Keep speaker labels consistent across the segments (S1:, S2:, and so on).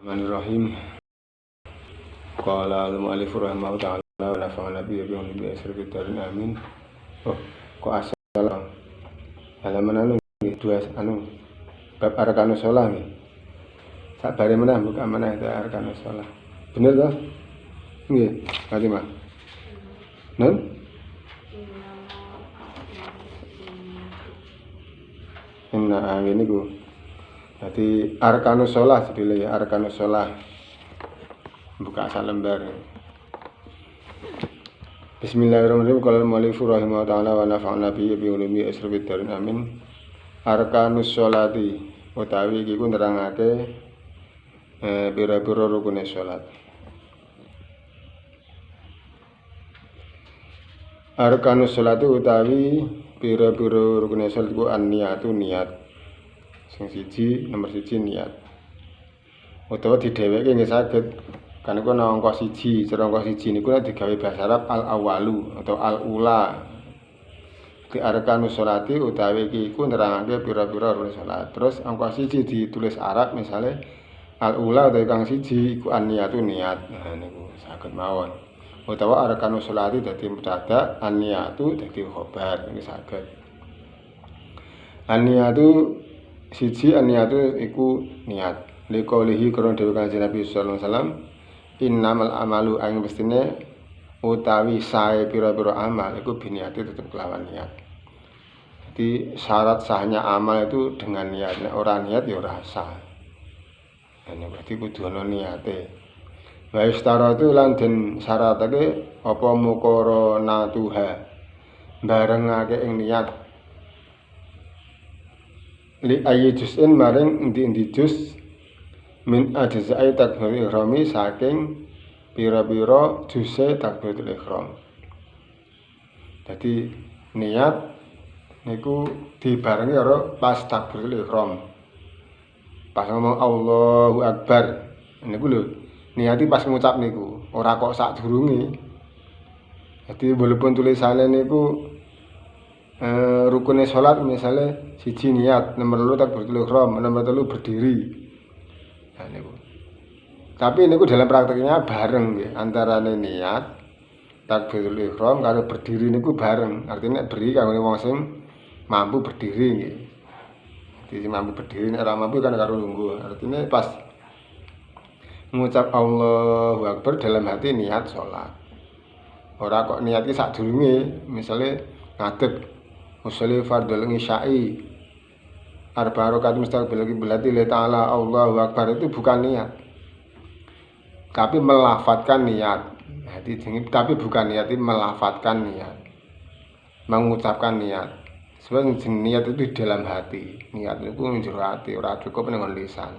S1: Bismillahirrahmanirrahim. Qala al-mu'allif rahimahullah ta'ala wa nafa'ana bihi wa bi asrifi darin amin. Oh, kok asal halaman dua bab arkanus shalah nggih. Sabare menah buka menah itu arkanus shalah. Bener toh? Nggih, Fatimah. Nun? Inna ini ku. Jadi arkanus shalah sedile ya, arkanus shalah. Buka asal lembar. Bismillahirrahmanirrahim. Qala al-mu'allif rahimahullah ta'ala wa nafa'ana bihi bi ulumi asrafid darin amin. Arkanus sholati utawi iki ku nerangake pira-pira rukune salat. Arkanus sholati utawi pira-pira rukune salat ku an-niyatu niat. Sing siji nomor siji niat. Utawa didheweke nggih saged. Kan iku ana angka siji, cara angka siji niku nek digawe bahasa Arab al-awwalu atau al-ula. Di arkanus sholati utawi iki iku nerangake pira-pira rukun salat. Terus angka siji ditulis Arab misale al-ula utawa kang siji iku an-niyatu niat. Nah niku saged mawon. Utawa arkanus sholati dadi mubtada, an-niyatu dadi khabar niku saged. An-niyatu siji an-niyatu iku niat. Liqaulihi karena dhewe Kanjeng Nabi sallallahu alaihi wasallam innamal amalu ang mestine utawi sae pira-pira amal iku biniati tetep kelawan niat. Jadi syarat sahnya amal itu dengan niat. Nek ora niat ya ora sah. Ini berarti kudu ana niate. Wa istaratu lan den syaratake apa muqaranatuha barengake ing niat. Li ayyi juz'in maring endi-endi juz min ajza'i takbiratul ihrami saking pira-pira juz'e takbiratul ihram. Jadi niat niku dibarengi karo pas takbiratul ihram. Pas ngomong Allahu Akbar niku lho, niati pas ngucap niku, ora kok sadurunge. Jadi walaupun tulisane niku rukune salat misale siji niat, nomor 2 takbiratul ihram, nomor 3 berdiri. Nah niku. Tapi niku dalam prakteknya bareng nggih, antarane niat takbiratul ihram karo berdiri niku bareng. Artinya berdiri kanggo wong sing mampu berdiri nggih. Jadi mampu berdiri nek ora mampu kan karo lungguh. Artinya pas ngucap Allahu Akbar dalam hati niat salat. Ora kok niat iki sadurunge, misale ngadeg usolli fardhul isya'i arba rakaat mustaqbil qiblati lillahi ta'ala Allahu Akbar itu bukan niat. Tapi melafadzkan niat. Jadi tapi bukan niat, itu melafadzkan niat. Mengucapkan niat. Sebab niat itu di dalam hati. Niat itu njero hati, ora cukup dengan lisan.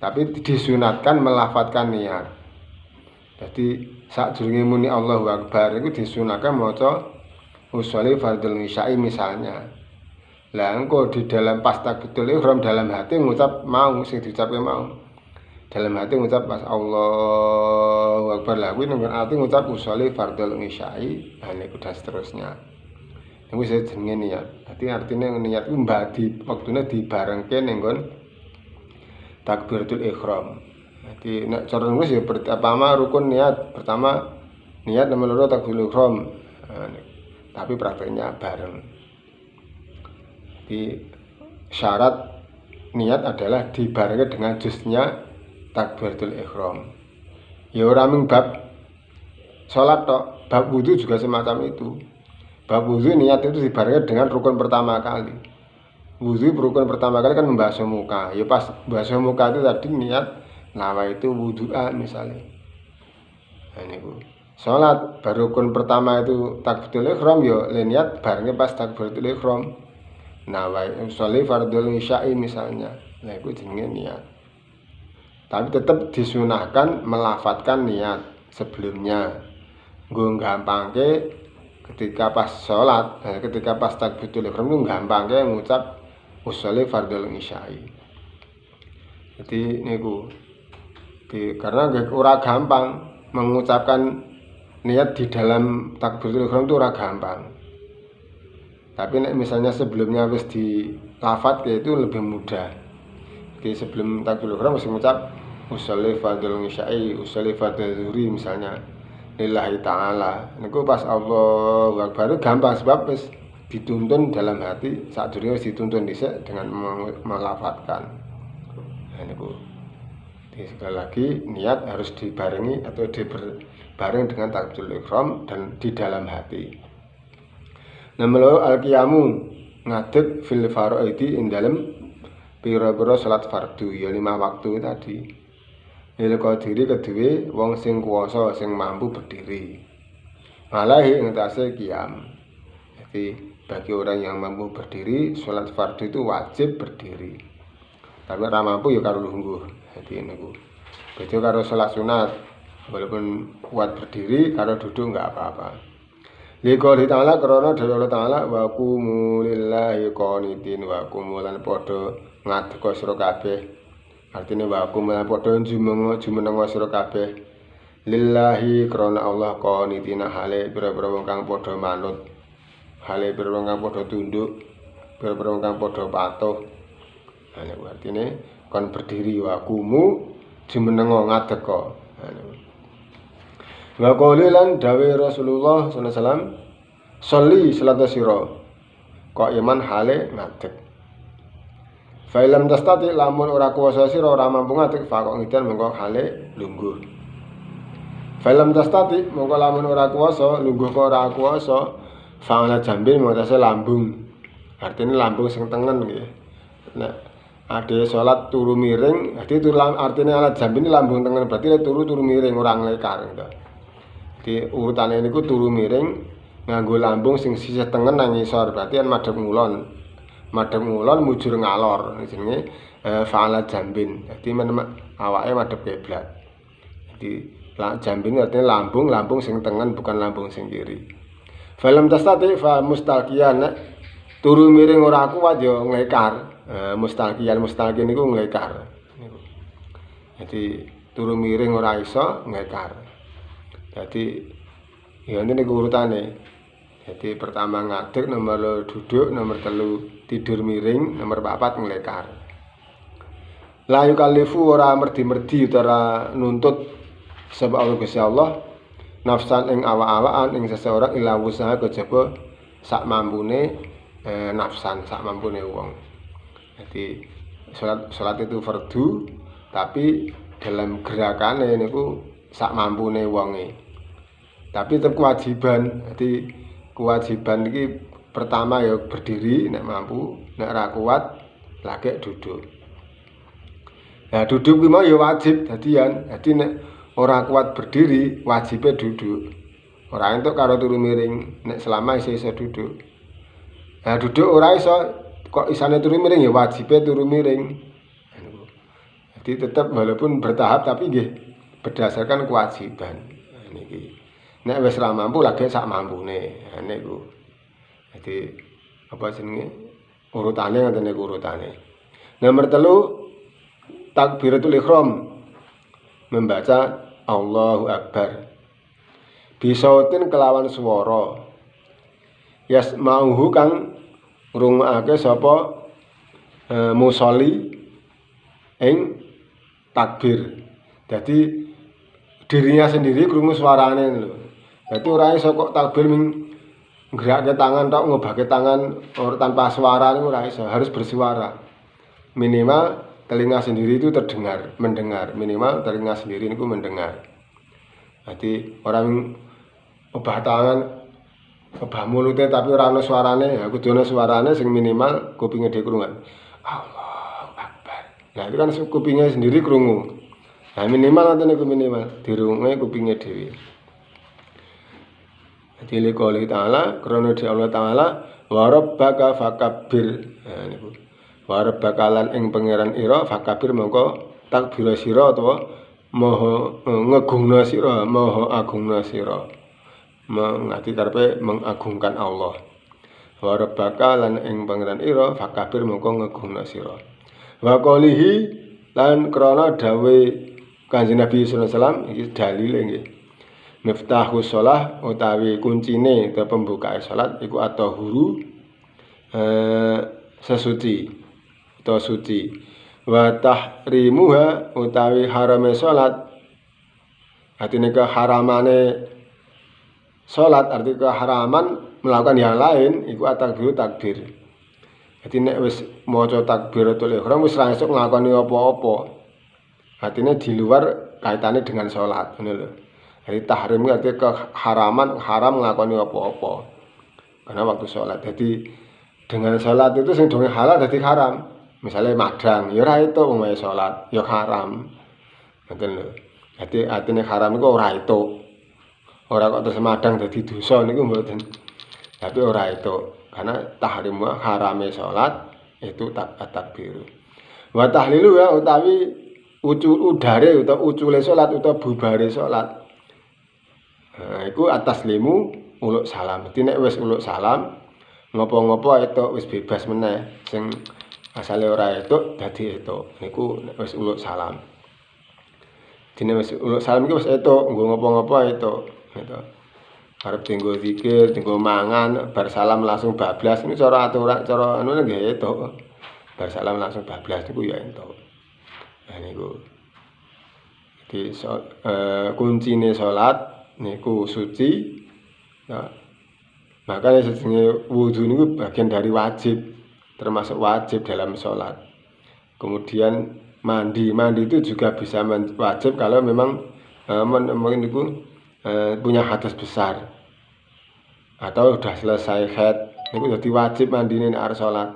S1: Tapi disunatkan melafadzkan niat. Jadi sakjroning muni Allahu Akbar itu disunatkan maca usolli fardhul isya'i misalnya. Lah engko di dalam pas takbiratul ihram dalam hati ngucap mau sing diucapke mau. Dalam hati ngucap pas Allahu Akbar lah kuwi nang ati ngucap usolli fardhul isya'i, niku dan seterusnya. Niku jenenge niat. Dadi artine niat ku mbadi wektune dibarengke ning nggon takbiratul ihram. Dadi nek cara nulis ya pertama rukun niat, pertama niat nomor 2 takbiratul ihram. Tapi prakteknya bareng. Di syarat niat adalah dibarengi dengan juznya takbiratul ihram. Ya ora mung bab salat tok, bab wudu juga semacam itu. Bab wudu niat itu dibarengi dengan rukun pertama kali. Wudu rukun pertama kali kan membasuh muka. Ya pas membasuh muka itu tadi niat nawa itu wudu'a misalnya. Nah niku. Salat baru rukun pertama itu takbiratul ihram ya niat barengi pas takbiratul ihram. Nawai usolli fardhul isya'i misalnya. Nah itu jenenge niat. Tapi tetap disunahkan melafadzkan niat sebelumnya. Nggo gampangke ketika pas salat, ketika pas takbiratul ihram itu gampangke ngucap usolli fardhul isya'i. Jadi niku karena ora gampang mengucapkan niat di dalam takbiratul ihram itu ora gampang. Tapi nek misalnya sebelumnya wis dilafadz ya itu lebih mudah. Jadi sebelum takbiratul ihram mesti ngucap usolli fardhu isya'i, usolli fardhu zuhri misalnya lillahi ta'ala, niku pas Allahu Akbar gampang sebab wis dituntun dalam hati, sadurunge wis dituntun dhisik dengan melafadzkan. Nah niku. Sekali lagi niat harus dibarengi atau dibareng dengan takbiratul ihram dan di dalam hati. Nomor al-qiyamu ngadeg fil faraidi ing dalem pira-pira salat fardu ya 5 waktu tadi. Lil qadiri kedue wong sing kuwasa sing mampu berdiri. Malahi ing atase qiyam. Jadi bagi orang yang mampu berdiri, salat fardu itu wajib berdiri. Tapi ora mampu ya karo lungguh. Jadi niku. Beda karo salat sunat, walaupun kuat berdiri, karo duduk enggak apa-apa. Liqouli ta'ala krana dawuh Allah Ta'ala wa qumu lillahi qanitin wa qumu lan padha ngadeka sira kabeh. Artine wa qumu lan padha jumenenga sira kabeh. Lillahi krana Allah qanitina hale pira-pira wong kang padha manut. Hale pira wong kang padha tunduk, pira-pira wong kang padha patuh. Nah niku artine kon berdiri wa qumu jumenenga ngadeka. Wa qouli lan dawuh Rasulullah sallallahu alaihi wasallam, "Sholli salat sira kok iman hale ngadeg." Fa lam tastati lamun ora kuwasa sira ora mampu ngadeg fa kok ngidan mengko hale lungguh. Fa lam tastati mengko lamun ora kuwasa lungguh kok ora kuwasa fa ala jambin mengko lambung. Artine lambung sing tengen nggih. Nek ade salat turu miring, dadi turu artine ala jambin lambung tengen berarti turu miring ora nglekar gitu. Di urutane niku turu miring nganggo lambung sing sisih tengen nang ngisor berarti kan madhep ngulon mujur ngalor jenenge fa'ala jambin. Dadi awake madhep kiblat. Jadi jambin artinya lambung sing tengen bukan lambung sing kiri. Falam tastati fa mustalqiyan turu miring ora kuat ya nglekar. Mustalqiyan niku nglekar niku. Jadi turu miring ora iso nglekar. Jadi ya ini urutane. Jadi pertama ngadeg, nomor duduk, nomor 3 tidur miring, nomor 4 nglekar. La yukallifu ora merdi-merdi utawa nuntut sebab Gusti Allah nafsan ing awak-awakan ing seseorang ila usaha kejaba sak mampune nafsan, sak mampune wong. Jadi salat itu fardu tapi dalam gerakane niku sak mampune wonge. Tapi tetap kewajiban. Jadi kewajiban ini pertama ya berdiri nek mampu, nek ora kuat lagi duduk. Nah duduk ki mau ya wajib dadian. Jadi nek ora kuat berdiri wajibnya duduk. Ora entuk karo turu miring nek selama iso duduk. Nah duduk ora iso kok isane turu miring ya wajibnya turu miring. Jadi tetap walaupun bertahap tapi nggih berdasarkan kewajiban. Niki. Nek wis ra mampu lagi sak mampune. Niku. Jadi apa jenenge? Urutane ngoten niku urutane. Nomor 3 takbiratul ihram. Membaca Allahu Akbar. Bisautin kelawan swara. Yasma'uhu kang ngrungokake sapa musolli ing takbir. Jadi dirinya sendiri krungu suarane lho. Dadi ora iso kok takbir ming nggerakake tangan tok ngobahke tangan tanpa suara niku ora iso, harus bersuara. Minimal telinga sendiri itu mendengar. Minimal telinga sendiri niku mendengar. Jadi orang obah tangan, obah mulute tapi ora ana suarane, ya kudu ana suarane sing minimal kupinge dhewe krungu. Allahu Akbar. Nah, itu kan kupinge sendiri krungu. Nah, minimal ngoten niku minimal dirunge kupinge dhewe. Jadi liqouli ta'ala krana di Allah Ta'ala wa rabbaka fakabbir. Nah niku. Wa rabbaka lan ing pangeran ira fakabbir mongko takbir sira utawa maha ngegungna sira, maha agungna sira. Mengati karepe mengagungkan Allah. Wa rabbaka lan ing pangeran ira fakabbir mongko ngegungna sira. Wa qolihi lan krana dawe Kanjeng Nabi sallallahu alaihi wasallam iki dalile nggih. Miftahu shalah utawi kuncine atau pembukaan salat iku at-tahuru sesuci atau suci. Wa tahrimuha utawi harame salat, artinya keharamane salat, arti keharaman melakukan yang lain iku takbir takbir. Jadi nek wis maca takbiratul ihram wis ra esuk nglakoni apa-apa. Artinya di luar kaitannya dengan salat, ngono lho. Jadi tahrim arti keharaman, haram nglakoni apa-apa. Karena waktu salat. Jadi dengan salat itu sing dongeng halal dadi haram. Misalnya madang, ya ora itu umpama salat, ya haram. Ngoten lho. Jadi artinya haram iku ora itu. Ora kok terus madang dadi dosa niku mboten. Tapi ora itu. Karena tahrim harame salat itu takbir. Wa tahlilu ya utawi udare utawa ucule salat utawa bubare salat. Nah, iku ataslimu uluk salam. Dadi nek wis uluk salam, ngopo-ngopo itu wis bebas meneh. Sing asale ora itu dadi itu. Niku nek wis uluk salam. Dene wis uluk salam iki wis itu, nggo ngopo-ngopo itu. Gitu. Arep tinggo zikir, tinggo mangan, bar salam langsung bablas. Ini cara aturan, cara anu nggih itu. Bar salam langsung bablas niku ya itu. Nah niku. Jadi kuncine salat niku suci. Nah, makanya sejenenge wudu niku bagian dari wajib, termasuk wajib dalam salat. Kemudian mandi itu juga bisa wajib kalau memang mungkin niku punya hadas besar atau sudah selesai haid niku dadi wajib mandine nek arep salat.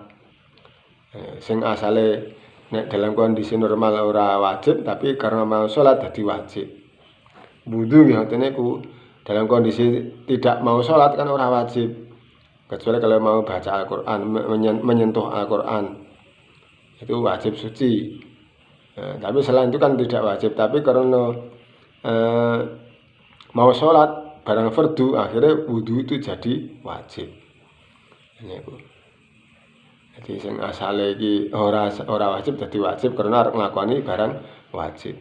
S1: Sing asale nek dalam kondisi normal ora wajib tapi karena mau salat dadi wajib. Wudu nggih ngoten niku dalam kondisi tidak mau salat kan ora wajib. Kecuali kalau mau baca Al-Qur'an, menyentuh Al-Qur'an. Itu wajib suci. Tapi selain itu kan tidak wajib, tapi karena mau sholat barang fardu akhirnya wudu itu jadi wajib. Niku. Jadi sing asale iki ora wajib dadi wajib karena arep nglakoni barang wajib.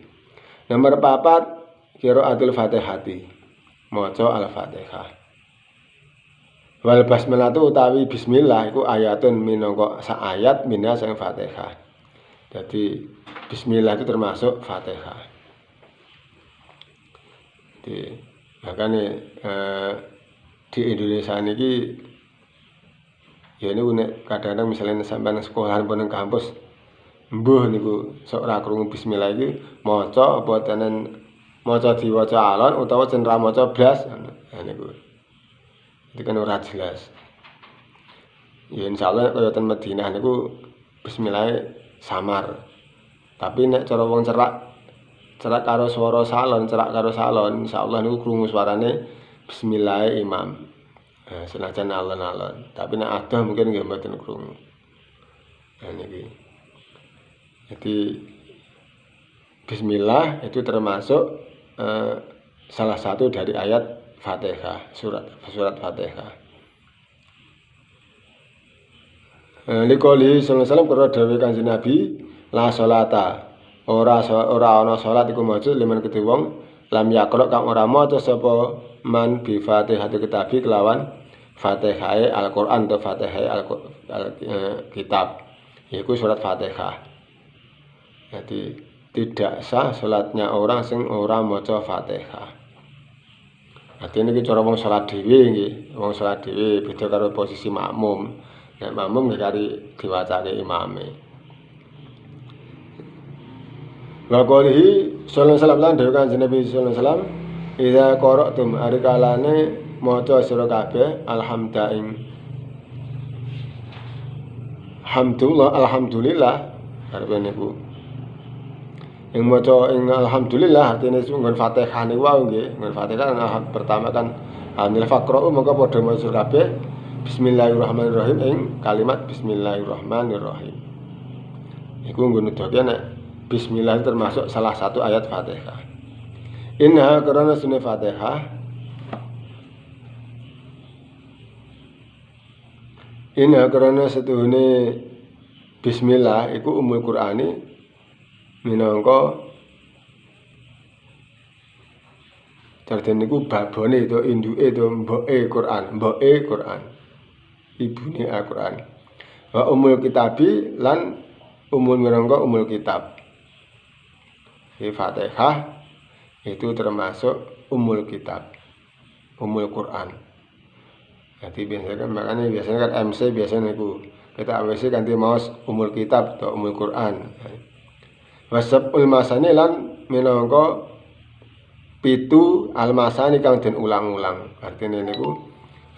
S1: Nomor 4 qiraatul Fatihati. Maca Al-Fatihah. Wal basmalah utawi bismillah iku ayatun minangka sak ayat minha sang Fatihah. Jadi bismillah itu termasuk Fatihah. Makanya di Indonesia ini ya ini unik kadang-kadang misalnya sampai sekolah pun kampus mbuh niku sok ora krungu bismillah iki maca apa tenen maca diwaca alon utawa cenra maca blas niku. Itu kan ora jelas. Ya insyaallah kaya ten Madinah niku bismillah samar. Tapi nek cara wong cerak karo swara salon, cerak karo salon, insyaallah niku krungu suarane bismillah imam. Senajan alon-alon, tapi nek adoh mungkin nggih mboten krungu. Nah niki. Jadi bismillah itu termasuk salah satu dari ayat Fatihah, surat Fatihah. Likoli sallallahu alaihi wasallam karo dawuh Kanjeng Nabi, la sholata. Ora ana salat iku maca liman kedhe wong lam yaqra kang ora maca sapa man bi Fatihati kitabi kelawan Fatihah Al-Qur'an atau Fatihah Al-Kitab. Iku surat Fatihah. Jadi tidak sah salatnya orang sing ora maca Fatihah. Artinya iki cara wong salat dhewe nggih, wong salat dhewe beda karo posisi makmum. Nek makmum nggih kari diwacake imame. Wa qalihi sallallahu alaihi wasallam dawuh Kanjeng Nabi sallallahu alaihi wasallam, "Idza qara'tum arikalane maca sira kabeh alhamdulillah arep niku." Yang maca ing alhamdulillah artine nggon Fatihah niku wae nggih. Nggon Fatihah pertama kan anil faqra'u mongko padha maca kabeh bismillahirrahmanirrahim ing kalimat bismillahirrahmanirrahim. Iku nggon nuduhake nek bismillah termasuk salah satu ayat Fatihah. Inna karena sunni Fatihah. Inna karena setuhune bismillah iku umul Qur'ani minangka carten niku babone itu induke itu mboke Quran. Ibune Al-Qur'an. Wa umul kitabi lan minangka umul kitab. Di Fatihah itu termasuk umul kitab, umul Quran. Jadi biasanya kan MC biasanya niku kita AWC ganti maos umul kitab atau umul Quran. Wasabul masani lan minangka pitu almasani kang den ulang-ulang. Artinya niku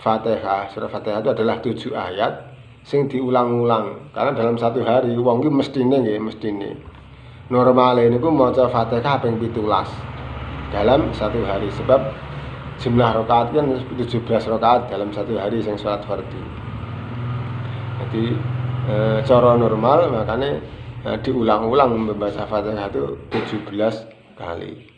S1: Fatihah, surah Fatihah itu adalah 7 ayat sing diulang-ulang. Karena dalam satu hari wong iki mestine normale niku maca Fatihah ping 17 dalam satu hari, sebab jumlah rakaat kan 17 rakaat dalam satu hari sing salat fardhu. Jadi cara normal makanya diulang-ulang membaca Fatihah itu 17 kali.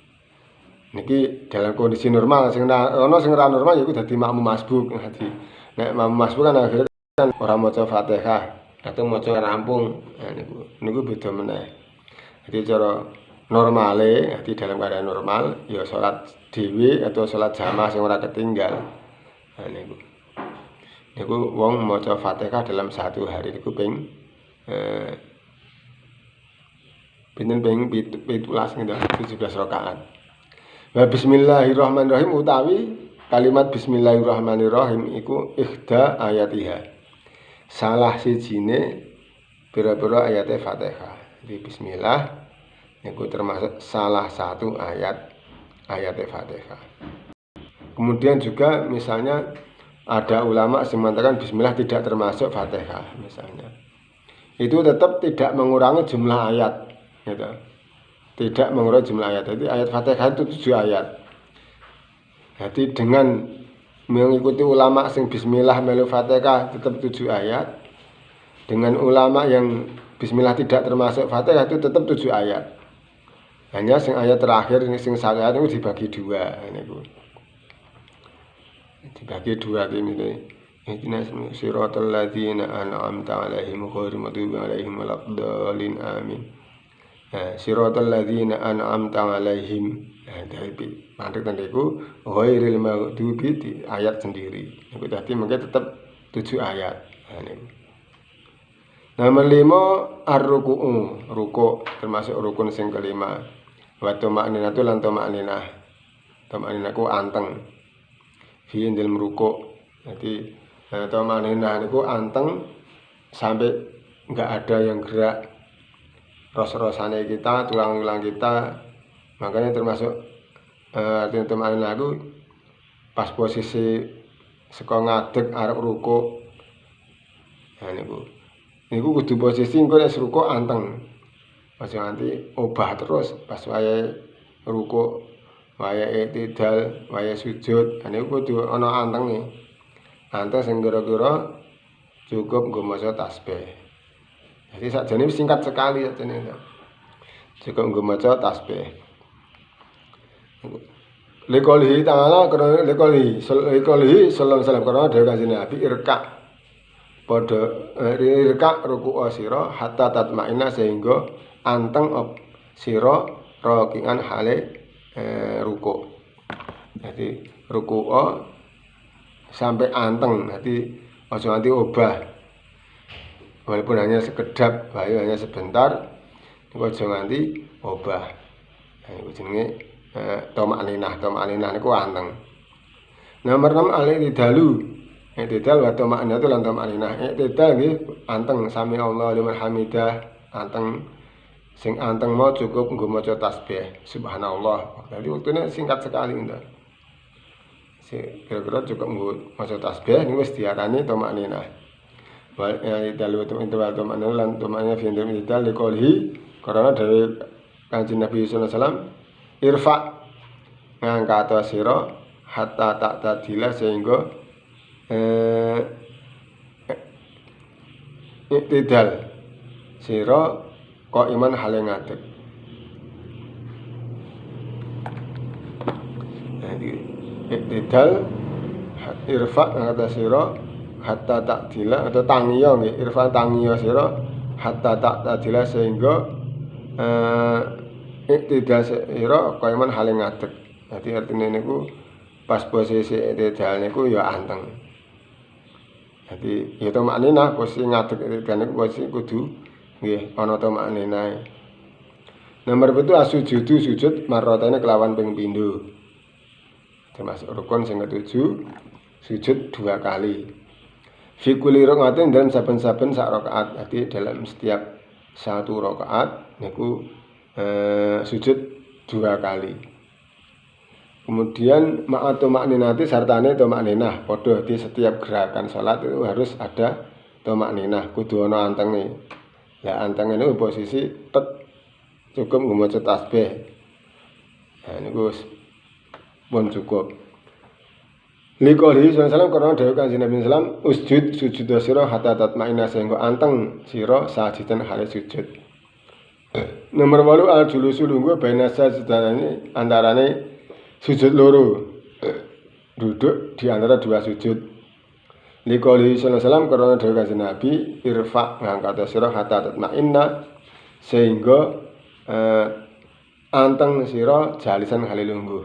S1: Niki dalam kondisi normal, sing ora normal ya iku dadi makmum masbuk. Dadi nek makmum masbuk kan akhirnya kan ora maca Fatihah atau maca rampung. Nah niku beda meneh. Jadi cara normale, jadi dalam keadaan normal ya salat dhewe atau salat jamaah sing ora ketinggal. Nah niku wong maca Fatihah dalam satu hari niku ping pinten ping 17 gitu, 17 rakaat. Wa bismillahirrahmanirrahim utawi kalimat bismillahirrahmanirrahim iku ikhda ayatiha. Salah sijine pira-pira ayate Fatihah. Jadi bismillah niku termasuk salah satu ayate Fatihah. Kemudian juga misalnya ada ulama yang mengatakan bismillah tidak termasuk Fatihah misalnya. Itu tetap tidak mengurangi jumlah ayat gitu. Tidak mengurangi jumlah ayat. Jadi ayat Fatihah itu 7 ayat. Jadi dengan mengikuti ulama sing bismillah melu Fatihah tetap 7 ayat. Dengan ulama yang bismillah tidak termasuk Fatihah itu tetap 7 ayat. Hanya sing ayat terakhir ini sing ayat itu dibagi 2 niku. Dibagi 2 ini. Ihdinas siratal ladzina an'amta 'alaihim ghairil maghdubi 'alaihim waladdallin amin. Siratal ladzina an'amta 'alaihim. Dari pantek tendeku ghairil maghdubi di ayat sendiri. Niku dadi mengke tetap 7 ayat. Niku. Nomor 5 ar-ruku'u, rukuk termasuk rukun sing kelima. Wa tuma'ninatu lan tuma'ninah. Tuma'ninah ku anteng. Fi indil rukuk. Jadi tuma'ninah niku anteng sampai enggak ada yang gerak. Ros-rosane kita, tulang-tulang kita, makanya termasuk teman-teman aku pas posisi saka ngadeg arep ruku. Nah niku kudu posisi engko nek ruku anteng. Aja nganti obah terus pas wayahe ruku, wayahe i'tidal, wayahe sujud. Nah niku kudu ana antenge. Anteng sing kira-kira cukup nggo maca tasbih. Jadi sakjane singkat sekali sakjane. Cukup nggo maca tasbih. Liqaulihi ta'ala karena liqaulihi sallallahu alaihi wasallam karena dhewe Kanjeng Nabi irka padha irka ruku' sira hatta tatmaina sehingga anteng sira raki'an hale ruku'. Jadi ruku' sampai anteng. Jadi aja nganti obah. Walaupun hanya sekedap, bayu hanya sebentar, niku aja nganti obah. Nah niku jenenge tuma'ninah. Tuma'ninah niku anteng. Nomor 6 al-i'tidalu. I'tidal wa tuma'ninah lan tuma'ninah. I'tidal nggih anteng sami Allah liman hamidah, anteng sing anteng mau cukup nggo maca tasbih subhanallah. Jadi waktune singkat sekali ndak. Kira-kira cukup nggo maca tasbih niku wis diarani tuma'ninah. Wal dalu intiwal tumane lan tumane fi indem idal liqaulihi karena dari Kanjeng Nabi sallallahu alaihi wasallam irfa ngangkat sira hatta tak tadila sehingga iktidal sira kok iman hale ngadeg. Jadi iktidal irfa ngangkat sira hatta takdila atau tangiyo nggih irfan tangiyo sira hatta takdila sehingga iktidal sira kaya men hale ngadeg. Dadi artine niku pas posisi iktidal niku ya anteng. Dadi ya to maknina posisi ngadeg iktidal niku posisi kudu nggih ana tomakninah. Nomor 7 asujudu sujud marrataine kelawan ping pindho. Termasuk rukun sing ketujuh, sujud 2 kali. Fi kulli rakaatin dalam saben-saben sak rakaat. Arti dalam setiap satu rakaat niku sujud 2 kali. Kemudian ma'atu makninati sartane tomakninah. Padha di setiap gerakan salat itu harus ada tomakninah, kudu ana antenge. Lah anteng ini posisi tek cukup ngmaca tasbih. Nah niku pun cukup. Liqouli sallallahu karena dawuh Kanjeng Nabi sallallahu usjud sujud sira hatta tatmainna sehingga anteng sira sajidan hale sujud. Nomor 8 al julusu lungguh baina sajdane antarane sujud loro. Duduk di antara dua sujud. Liqouli sallallahu karena dawuh Kanjeng Nabi irfa ngangkat sira hatta tatmainna sehingga anteng sira jalisan hale lungguh.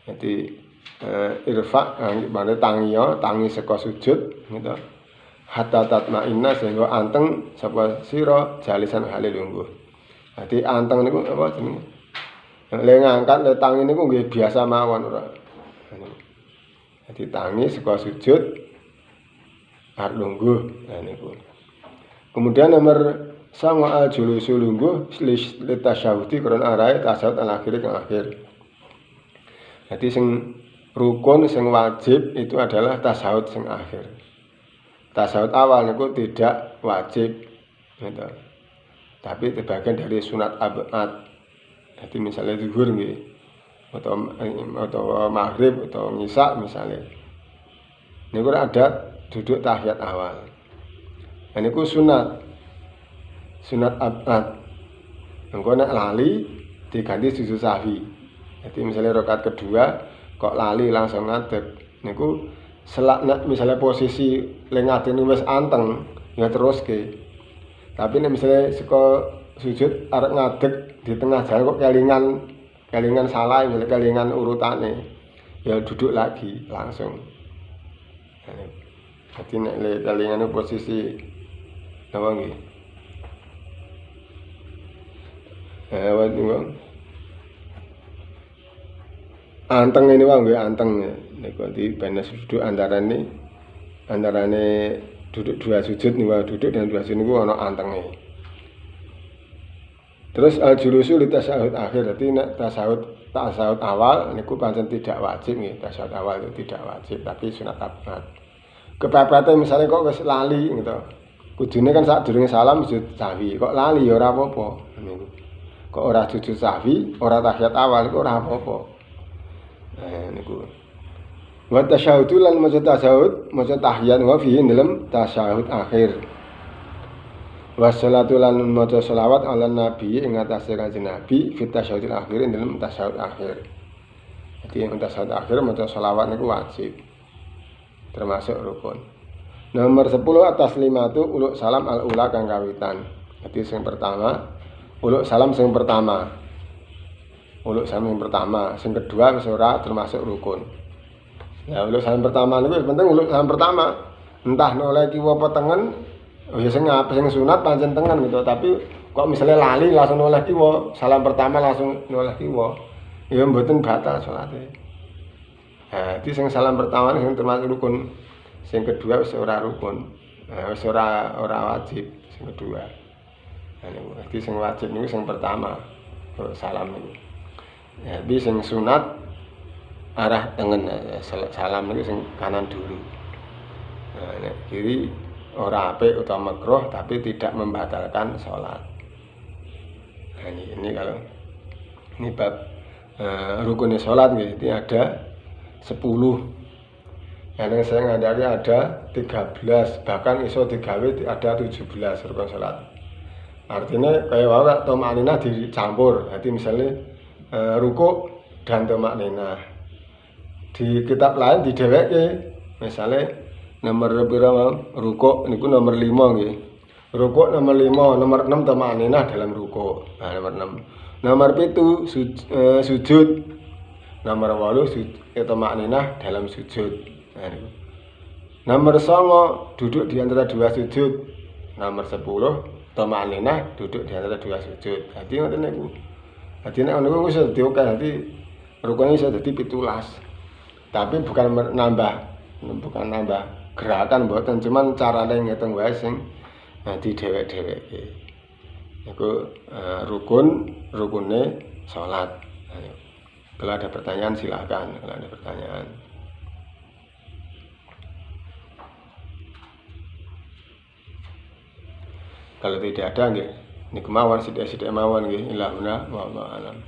S1: Jadi irfa maknane tangi saka sujud gitu. Hatta tatmainna sehingga anteng sapa sira jalisan hale lungguh. Dadi anteng niku apa jenenge? Le ngangkat le tangi niku nggih biasa mawon ora. Dadi tangi saka sujud arep lungguh. Nah niku. Kemudian nomor 9 al-julusu lungguh litasyahudi karena arahe tasyahud al-akhir kang akhir. Jadi sing rukun sing wajib itu adalah tasyahud sing akhir. Tasyahud awal niku tidak wajib gitu. Tapi itu bagian dari sunat abad. Jadi misalnya zuhur nggih atau maghrib atau nisa misalnya. Niku ada duduk tahiyat awal. Nah niku sunat abad. Engko nek lali diganti sujud sahwi. Jadi misalnya rakaat kedua kok lali langsung ngadeg niku selak misalnya posisi le ngadeg wis anteng ya teruske. Tapi nek misalnya saka sujud arep ngadeg di tengah jalan kok kelingan salah misalnya kelingan urutane ya duduk lagi langsung. Jadi nek le kelingan posisi apa nggih? Anteng ini wae nggih anteng niku di benes duduk antarane duduk dua sujud niku duduk dan dua sujud niku ana antenge. Terus al-julusu li tasyahud akhir. Dadi nek tasyahud awal niku pancen tidak wajib nggih. Tasyahud awal itu tidak wajib tapi sunat abad. Kepepete misalnya kok wis lali gitu. Kudune kan sadurunge salam sujud sahwi. Kok lali ya ora apa-apa niku. Kok ora sujud sahwi, ora tahiyat awal iku ora apa-apa. Niku. Wa tasyahud lan maca tasyahud, maca tahiyat wa fi dalam tasyahud akhir. Wassalatu lan maca selawat ala nabi ing atase Kanjeng Nabi fi tasyahudil akhir dalam tasyahud akhir. Jadi ing tasyahud akhir maca selawat niku wajib. Termasuk rukun. Nomor 10 at-taslimatu uluk salam al-ula kang kawitan. Jadi sing pertama uluk salam sing pertama. Uluk salam yang pertama, sing kedua wis ora termasuk rukun. Ya uluk salam pertama niku penting uluk salam pertama. Entah noleh kiwa apa tengen, ya sing sunat pancen tengen gitu, tapi kok misalnya lali langsung noleh kiwa, salam pertama langsung noleh kiwa. Ya mboten batal salate. Nah, iki sing salam pertama sing termasuk rukun. Sing kedua wis ora rukun. Nah, wis ora wajib sing kedua. Nah niku iki sing wajib niku sing pertama. Salam niku. Ya, tapi sing sunat arah tengen salam niku sing kanan dulu. Nah, nek kiri ora apik utawa makruh tapi tidak membatalkan salat. Nah, ini kalau ini bab rukunnya salat nggih, ini ada 10. Yang saya ngandari ada 13, bahkan iso digawe ada 17 rukun salat. Artinya kaya wae tomakninah dicampur. Jadi misalnya ruku dan tomakninah. Di kitab lain didheweke, misalnya nomor berapa ruku niku nomor 5 nggih. Ruku nomor 5, nomor 6 tomakninah dalam ruku. Nah, nomor 6. Nomor 7 sujud. Nomor 8 tomakninah dalam sujud. Nah, niku. Nomor 9 duduk di antara dua sujud. Nomor 10 Tomaninah duduk di antara dua sujud. Dadi ngoten niku. Dadi nek ngono kuwi iso dadi akeh, dadi rukune iso dadi 17. Tapi bukan nambah gerakan mboten, cuman carane ngitung wae sing dadi dhewek-dheweke. Iku rukune salat. Kalau ada pertanyaan silakan, kalau ada pertanyaan. Kalau tidak ada nggih niku mawon sithik-sithik mawon nggih ilahuna wallahu alam.